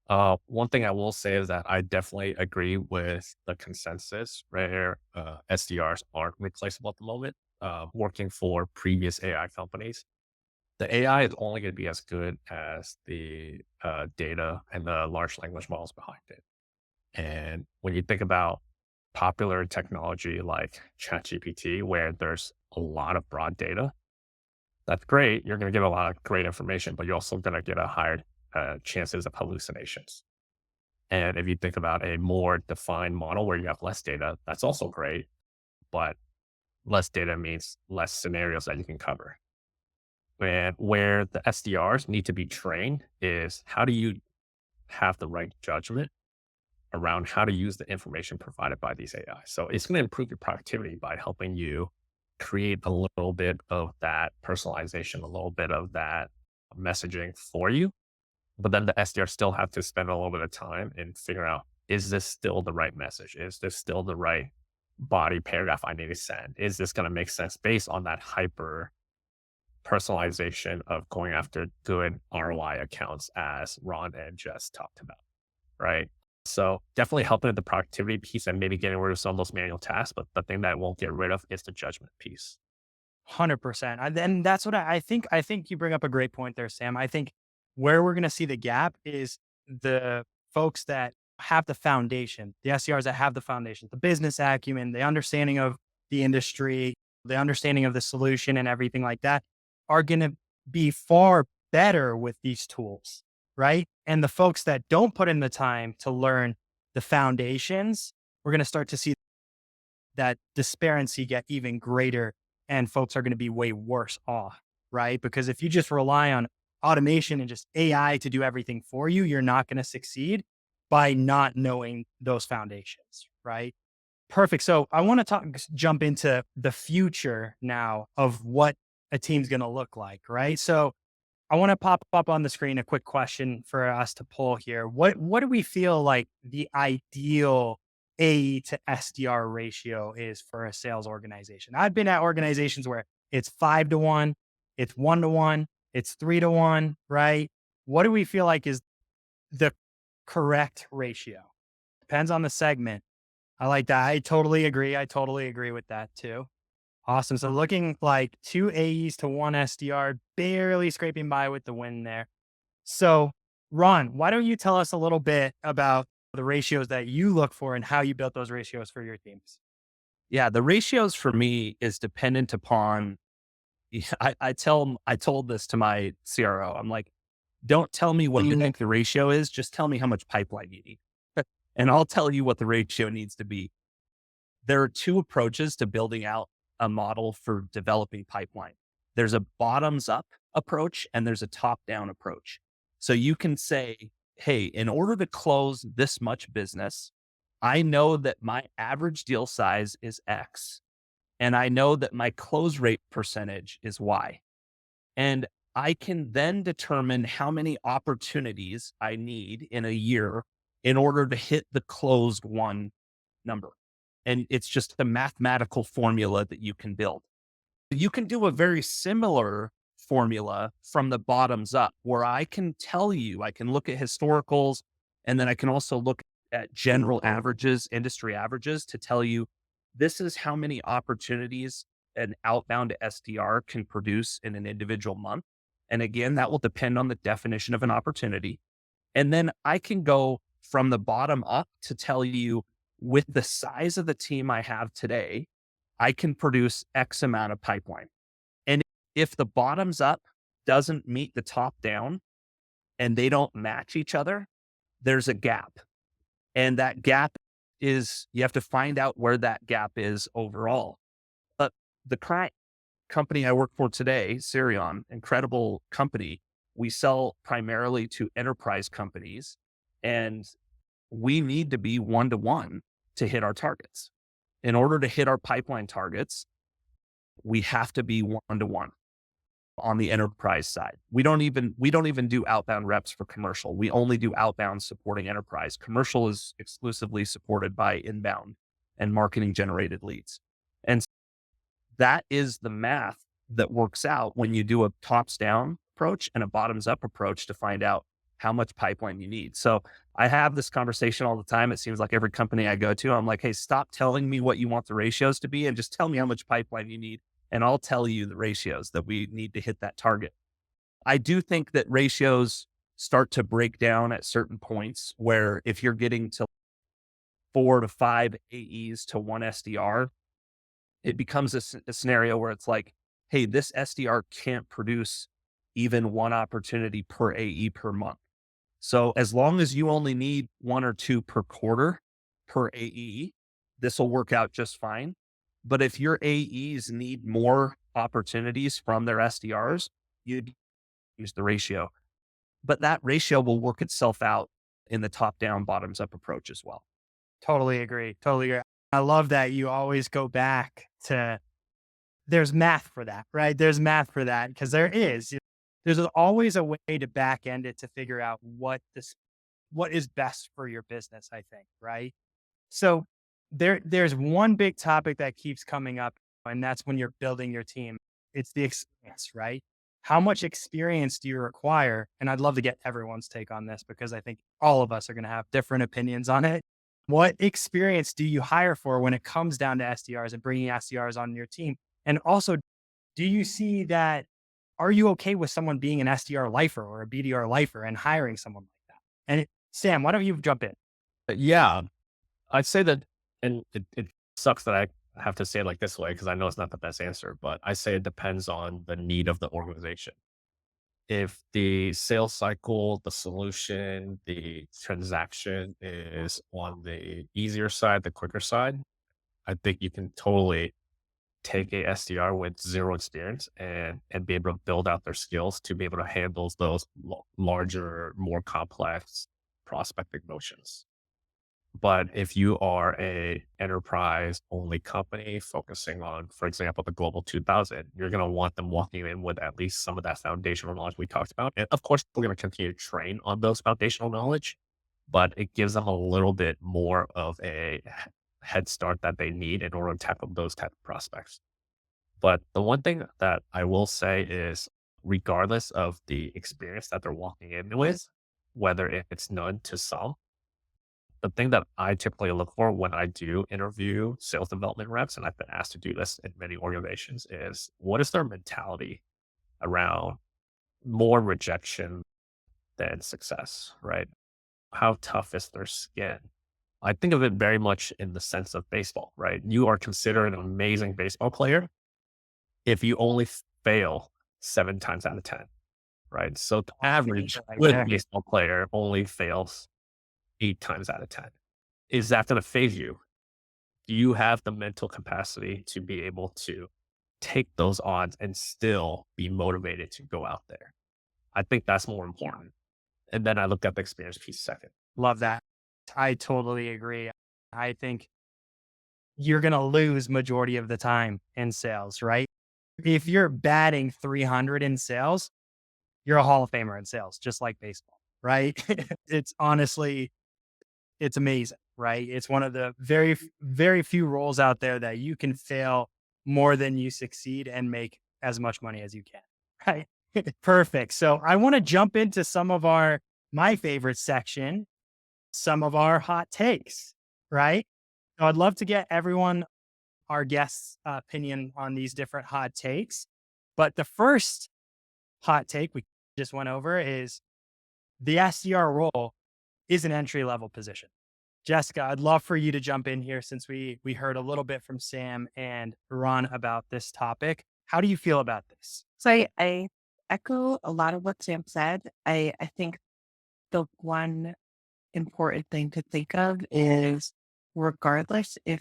One thing I will say is that I definitely agree with the consensus where SDRs aren't replaceable at the moment. Working for previous AI companies, the AI is only going to be as good as the data and the large language models behind it. And when you think about popular technology like ChatGPT, where there's a lot of broad data, that's great. You're going to get a lot of great information, but you're also going to get a higher chances of hallucinations. And if you think about a more defined model where you have less data, that's also great, but less data means less scenarios that you can cover. And where the SDRs need to be trained is how do you have the right judgment around how to use the information provided by these AI. So it's going to improve your productivity by helping you create a little bit of that personalization, a little bit of that messaging for you. But then the SDR still have to spend a little bit of time and figure out, is this still the right message? Is this still the right body paragraph I need to send? Is this going to make sense based on that hyper personalization of going after good ROI accounts as Ron and Jess talked about, right? So definitely helping with the productivity piece and maybe getting rid of some of those manual tasks. But the thing that it won't get rid of is the judgment piece. 100%. And that's what I think. I think you bring up a great point there, Sam. I think where we're going to see the gap is the folks that have the foundation, the SDRs that have the foundation, the business acumen, the understanding of the industry, the understanding of the solution and everything like that are going to be far better with these tools, right? And the folks that don't put in the time to learn the foundations, we're going to start to see that disparity get even greater and folks are going to be way worse off, right? Because if you just rely on automation and just AI to do everything for you, you're not going to succeed by not knowing those foundations, right? Perfect. So I want to jump into the future now of what a team's going to look like, right? So I want to pop up on the screen a quick question for us to pull here. What do we feel like the ideal AE to SDR ratio is for a sales organization? I've been at organizations where it's 5-to-1, it's 1-to-1, it's 3-to-1, right? What do we feel like is the correct ratio? Depends on the segment. I like that. I totally agree. I totally agree with that too. Awesome. So looking like 2 AEs to 1 SDR, barely scraping by with the win there. So Ron, why don't you tell us a little bit about the ratios that you look for and how you built those ratios for your teams? Yeah, the ratios for me is dependent upon. I told this to my CRO. I'm like, don't tell me what you think the ratio is. Just tell me how much pipeline you need, and I'll tell you what the ratio needs to be. There are two approaches to building out a model for developing pipeline. There's a bottoms up approach and there's a top down approach. So you can say, hey, in order to close this much business, I know that my average deal size is X and I know that my close rate percentage is Y. And I can then determine how many opportunities I need in a year in order to hit the closed one number. And it's just a mathematical formula that you can build. You can do a very similar formula from the bottoms up where I can tell you, I can look at historicals, and then I can also look at general averages, industry averages to tell you this is how many opportunities an outbound SDR can produce in an individual month. And again, that will depend on the definition of an opportunity. And then I can go from the bottom up to tell you with the size of the team I have today, I can produce X amount of pipeline. And if the bottoms up doesn't meet the top down and they don't match each other, there's a gap. And that gap is, you have to find out where that gap is overall. But the current company I work for today, Sirion, incredible company. We sell primarily to enterprise companies and we need to be 1-to-1 to hit our targets. In order to hit our pipeline targets, we have to be 1-to-1 on the enterprise side. We don't even do outbound reps for commercial. We only do outbound supporting enterprise. Commercial is exclusively supported by inbound and marketing generated leads. And that is the math that works out when you do a tops down approach and a bottoms up approach to find out how much pipeline you need. So I have this conversation all the time. It seems like every company I go to, I'm like, hey, stop telling me what you want the ratios to be and just tell me how much pipeline you need. And I'll tell you the ratios that we need to hit that target. I do think that ratios start to break down at certain points where if you're getting to 4 to 5 AEs to 1 SDR, it becomes a scenario where it's like, hey, this SDR can't produce even one opportunity per AE per month. So as long as you only need 1 or 2 per quarter per AE, this will work out just fine. But if your AEs need more opportunities from their SDRs, you'd use the ratio. But that ratio will work itself out in the top down, bottoms up approach as well. Totally agree. Totally agree. I love that you always go back to there's math for that, right? There's math for that because there's always a way to back end it to figure out what is best for your business, I think, right? So there's one big topic that keeps coming up, and that's when you're building your team. It's the experience, right? How much experience do you require? And I'd love to get everyone's take on this because I think all of us are going to have different opinions on it. What experience do you hire for when it comes down to SDRs and bringing SDRs on your team? And also, do you see that? Are you okay with someone being an SDR lifer or a BDR lifer and hiring someone like that? And Sam, why don't you jump in? Yeah, I'd say that, and it sucks that I have to say it like this way because I know it's not the best answer, but I say it depends on the need of the organization. If the sales cycle, the solution, the transaction is on the easier side, the quicker side, I think you can totally take a SDR with zero experience and be able to build out their skills to be able to handle those larger, more complex prospecting motions. But if you are a enterprise only company focusing on, for example, the Global 2000, you're going to want them walking in with at least some of that foundational knowledge we talked about. And of course, we're going to continue to train on those foundational knowledge, but it gives them a little bit more of a head start that they need in order to tackle those type of prospects. But the one thing that I will say is, regardless of the experience that they're walking in with, whether if it's none to some, the thing that I typically look for when I do interview sales development reps, and I've been asked to do this in many organizations, is what is their mentality around more rejection than success, right? How tough is their skin? I think of it very much in the sense of baseball, right? You are considered an amazing baseball player if you only fail 7 times out of 10, right? So the average Right good there. baseball player only fails 8 times out of 10. Is that going to phase you? Do you have the mental capacity to be able to take those odds and still be motivated to go out there? I think that's more important. And then I look at the experience piece second. Love that. I totally agree. I think you're going to lose majority of the time in sales, right? If you're batting 300 in sales, you're a Hall of Famer in sales, just like baseball, right? It's honestly, it's amazing, right? It's one of the very few roles out there that you can fail more than you succeed and make as much money as you can, right? Perfect. So I want to jump into my favorite section, some of our hot takes, right? So I'd love to get our guests' opinion on these different hot takes. But the first hot take we just went over is the SDR role is an entry level position. Jessica, I'd love for you to jump in here since we heard a little bit from Sam and Ron about this topic. How do you feel about this? So I echo a lot of what Sam said. I think the one important thing to think of is regardless if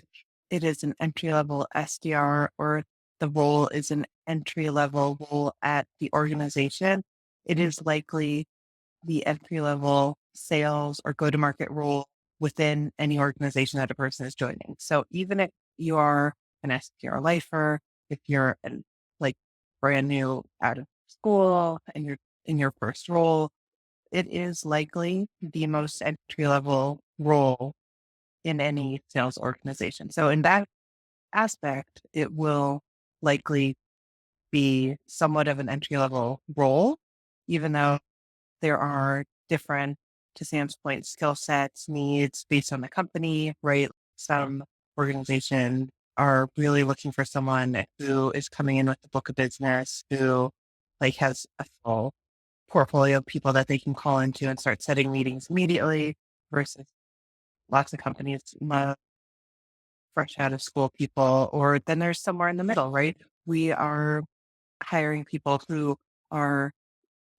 it is an entry level SDR or the role is an entry level role at the organization, it is likely the entry level sales or go to market role within any organization that a person is joining. So even if you are an SDR lifer, if you're like brand new out of school and you're in your first role, it is likely the most entry level role in any sales organization. So in that aspect, it will likely be somewhat of an entry level role, even though there are different, to Sam's point, skill sets, needs based on the company, right? Some organizations are really looking for someone who is coming in with a book of business, who like has a full portfolio of people that they can call into and start setting meetings immediately versus lots of companies love fresh out of school people. Or then there's somewhere in the middle, right? We are hiring people who are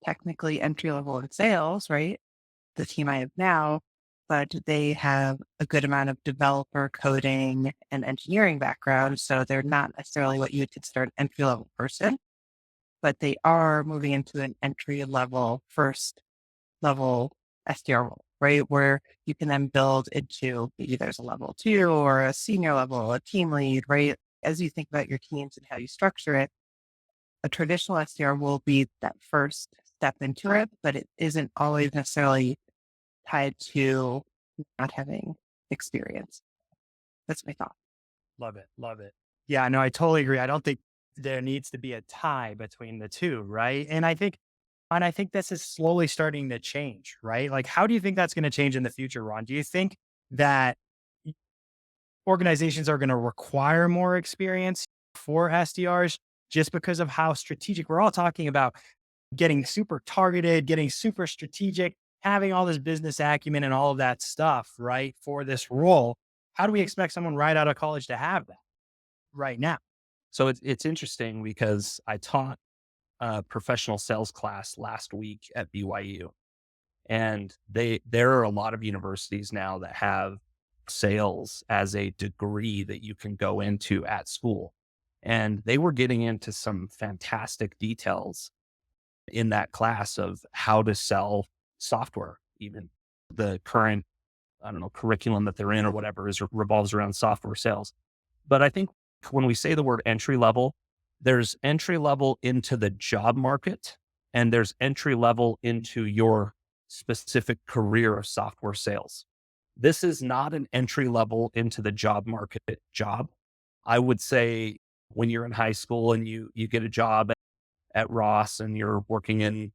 technically entry level in sales, right? The team I have now, but they have a good amount of developer coding and engineering background. So they're not necessarily what you would consider an entry level person, but they are moving into an entry level, first level SDR role, right? Where you can then build into maybe there's a level 2 or a senior level, a team lead, right? as you think about your teams and how you structure it, a traditional SDR will be that first step into it, but it isn't always necessarily tied to not having experience. That's my thought. Love it. Love it. Yeah, no, I totally agree. I don't think there needs to be a tie between the two, right? And I think this is slowly starting to change, right? Like, how do you think that's going to change in the future, Ron? Do you think that organizations are going to require more experience for SDRs just because of how strategic we're all talking about getting super targeted, getting super strategic, having all this business acumen and all of that stuff, right? For this role. How do we expect someone right out of college to have that right now? So it's interesting because I taught a professional sales class last week at BYU, and there are a lot of universities now that have sales as a degree that you can go into at school. And they were getting into some fantastic details in that class of how to sell software, even the current, I don't know, curriculum that they're in or whatever is revolves around software sales. But I think when we say the word entry level, there's entry level into the job market and there's entry level into your specific career of software sales. This is not an entry level into the job market job. I would say when you're in high school and you get a job at Ross and you're working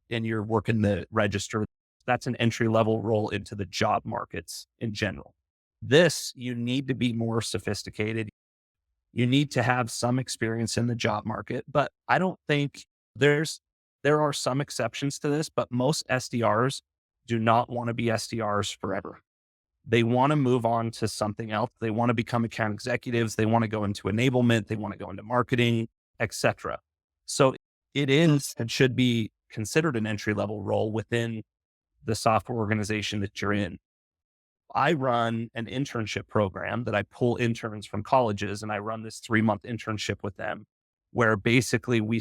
the register, that's an entry level role into the job markets in general. This, you need to be more sophisticated. You need to have some experience in the job market, but I don't think there are some exceptions to this, but most SDRs do not want to be SDRs forever. They want to move on to something else. They want to become account executives. They want to go into enablement. They want to go into marketing, etc. So it is and should be considered an entry level role within the software organization that you're in. I run an internship program that I pull interns from colleges, and I run this 3-month internship with them where basically we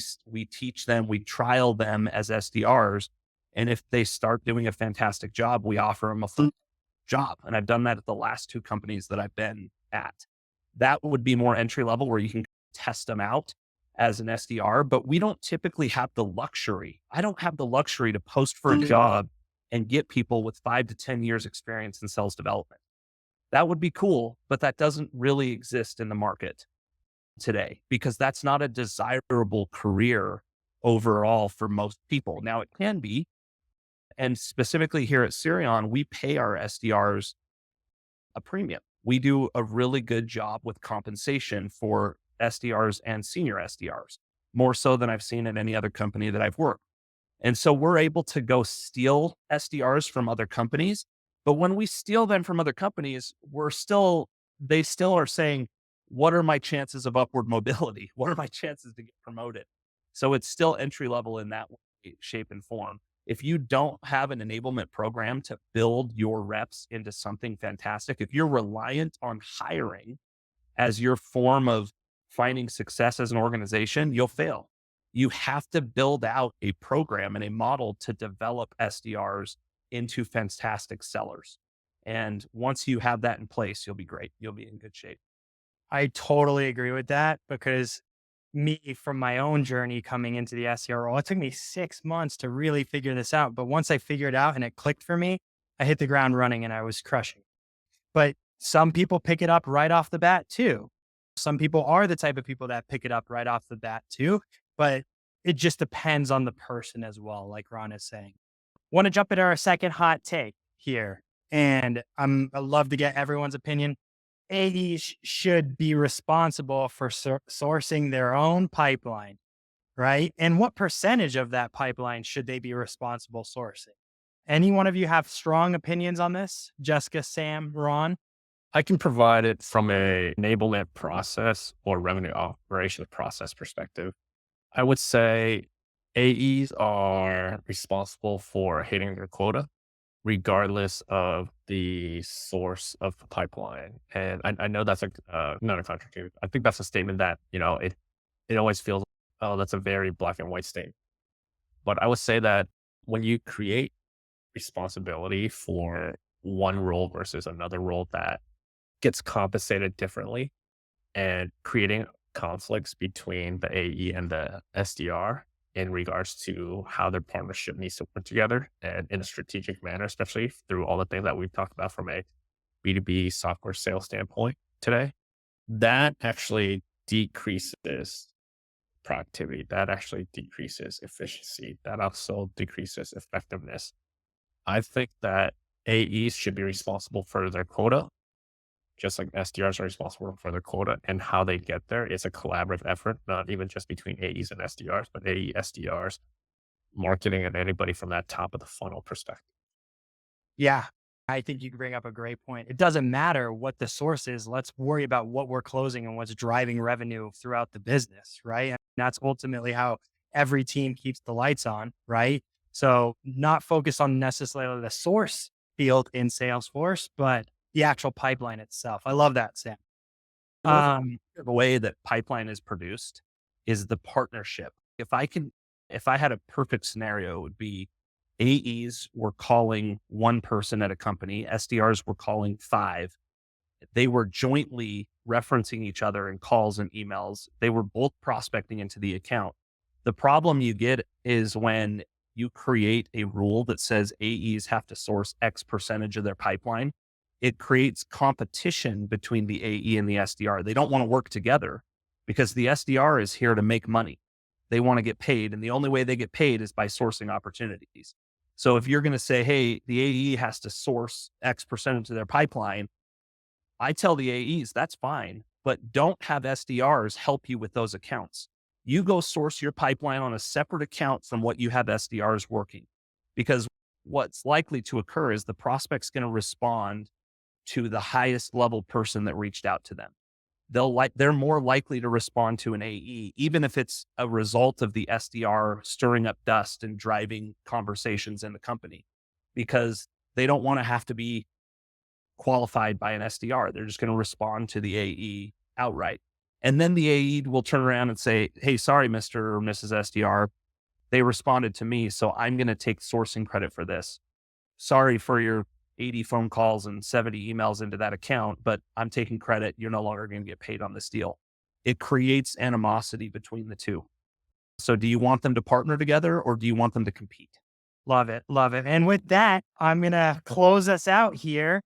teach them, we trial them as SDRs. And if they start doing a fantastic job, we offer them a full job. And I've done that at the last 2 companies that I've been at. That would be more entry level where you can test them out as an SDR, but we don't typically have the luxury. I don't have the luxury to post for a job and get people with 5 to 10 years experience in sales development. That would be cool, but that doesn't really exist in the market today because that's not a desirable career overall for most people. Now it can be. And specifically here at Sirion, we pay our SDRs a premium. We do a really good job with compensation for SDRs and senior SDRs, more so than I've seen at any other company that I've worked. And so we're able to go steal SDRs from other companies. But when we steal them from other companies, they still are saying, what are my chances of upward mobility? What are my chances to get promoted? So it's still entry level in that way, shape and form. If you don't have an enablement program to build your reps into something fantastic, if you're reliant on hiring as your form of finding success as an organization, you'll fail. You have to build out a program and a model to develop SDRs into fantastic sellers. And once you have that in place, you'll be great. You'll be in good shape. I totally agree with that because me, from my own journey coming into the SDR role, it took me 6 months to really figure this out. But once I figured it out and it clicked for me, I hit the ground running and I was crushing. But some people pick it up right off the bat too. Some people are the type of people that pick it up right off the bat too, but it just depends on the person as well, like Ron is saying. Want to jump into our second hot take here. And I love to get everyone's opinion. AEs should be responsible for sourcing their own pipeline, right? And what percentage of that pipeline should they be responsible sourcing? Any one of you have strong opinions on this? Jessica, Sam, Ron? I can provide it from a enablement process or revenue operations process perspective. I would say AEs are responsible for hitting their quota, regardless of the source of the pipeline. And I know that's not a contradiction. I think that's a statement that, it always feels, oh, that's a very black and white statement. But I would say that when you create responsibility for one role versus another role that gets compensated differently, and creating conflicts between the AE and the SDR in regards to how their partnership needs to work together and in a strategic manner, especially through all the things that we've talked about from a B2B software sales standpoint today. That actually decreases productivity. That actually decreases efficiency. That also decreases effectiveness. I think that AEs should be responsible for their quota, just like SDRs are responsible for their quota, and how they get there is a collaborative effort, not even just between AEs and SDRs, but AE, SDRs, marketing, and anybody from that top of the funnel perspective. Yeah, I think you bring up a great point. It doesn't matter what the source is. Let's worry about what we're closing and what's driving revenue throughout the business, right? And that's ultimately how every team keeps the lights on, right? So not focus on necessarily the source field in Salesforce, but the actual pipeline itself. I love that, Sam. Another Um, the way that pipeline is produced is the partnership. If I had a perfect scenario, it would be AEs were calling one person at a company, SDRs were calling five. They were jointly referencing each other in calls and emails. They were both prospecting into the account. The problem you get is when you create a rule that says AEs have to source X percentage of their pipeline, it creates competition between the AE and the SDR. They don't want to work together because the SDR is here to make money. They want to get paid. And the only way they get paid is by sourcing opportunities. So if you're going to say, hey, the AE has to source X percentage of their pipeline, I tell the AEs, that's fine, but don't have SDRs help you with those accounts. You go source your pipeline on a separate account from what you have SDRs working. Because what's likely to occur is the prospect's going to respond to the highest level person that reached out to them. They're more likely to respond to an AE, even if it's a result of the SDR stirring up dust and driving conversations in the company, because they don't want to have to be qualified by an SDR. They're just going to respond to the AE outright. And then the AE will turn around and say, hey, sorry, Mr. or Mrs. SDR. They responded to me, so I'm going to take sourcing credit for this. Sorry for your 80 phone calls and 70 emails into that account, but I'm taking credit. You're no longer going to get paid on this deal. It creates animosity between the two. So do you want them to partner together or do you want them to compete? Love it. Love it. And with that, I'm going to close us out here.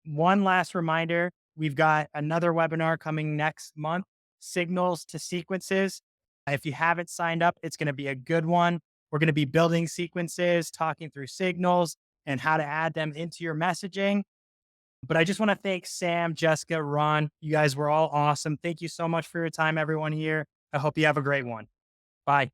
One last reminder, we've got another webinar coming next month, Signals to Sequences. If you haven't signed up, it's going to be a good one. We're going to be building sequences, talking through signals and how to add them into your messaging. But I just want to thank Sam, Jessica, Ron. You guys were all awesome. Thank you so much for your time, everyone here. I hope you have a great one. Bye.